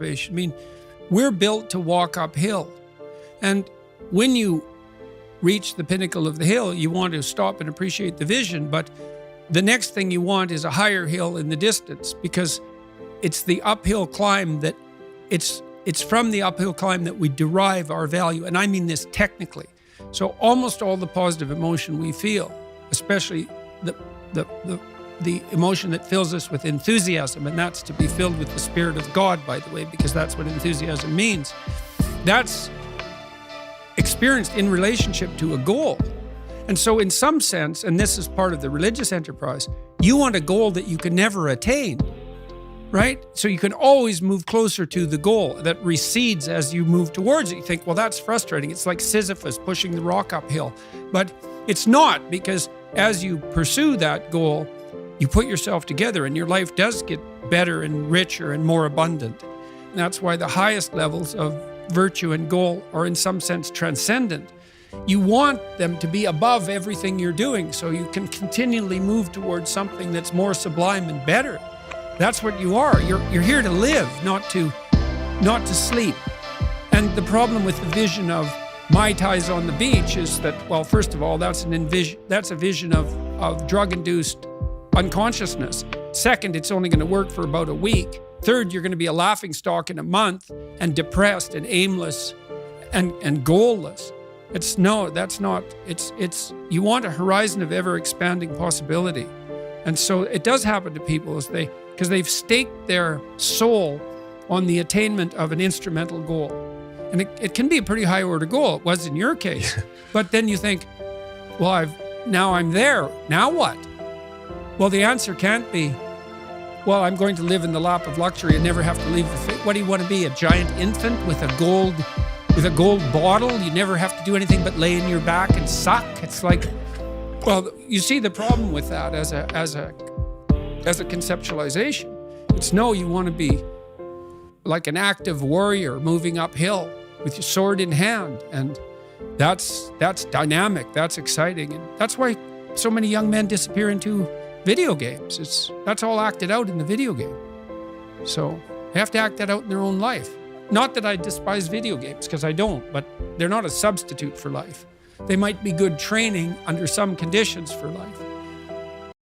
I mean, we're built to walk uphill. And when you reach the pinnacle of the hill, you want to stop and appreciate the vision. But the next thing you want is a higher hill in the distance, because it's the uphill climb that it's from the uphill climb that we derive our value. And I mean this technically. So almost all the positive emotion we feel, especially the emotion that fills us with enthusiasm, and that's to be filled with the Spirit of God, by the way, because that's what enthusiasm means. That's experienced in relationship to a goal. And so in some sense, and this is part of the religious enterprise, you want a goal that you can never attain, right? So you can always move closer to the goal that recedes as you move towards it. You think, well, that's frustrating. It's like Sisyphus pushing the rock uphill. But it's not, because as you pursue that goal, you put yourself together and your life does get better and richer and more abundant. And that's why the highest levels of virtue and goal are in some sense transcendent. You want them to be above everything you're doing so you can continually move towards something that's more sublime and better. That's what you are. You're here to live, not to sleep. And the problem with the vision of Mai Tais on the beach is that, well, first of all, that's a vision of drug-induced unconsciousness. Second, it's only going to work for about a week. Third, you're going to be a laughingstock in a month and depressed and aimless and goalless. You want a horizon of ever-expanding possibility. And so it does happen to people because they've staked their soul on the attainment of an instrumental goal. And it can be a pretty high order goal. It was in your case. But then you think, well, now I'm there. Now what? Well, the answer can't be, well, I'm going to live in the lap of luxury and never have to leave the What do you want to be, a giant infant with a gold bottle? You never have to do anything but lay in your back and suck. It's like, well, you see the problem with that as a conceptualization. It's no, you want to be like an active warrior moving uphill with your sword in hand. And that's dynamic, that's exciting. And that's why so many young men disappear into video games. That's all acted out in the video game. So they have to act that out in their own life. Not that I despise video games, because I don't, but they're not a substitute for life. They might be good training under some conditions for life.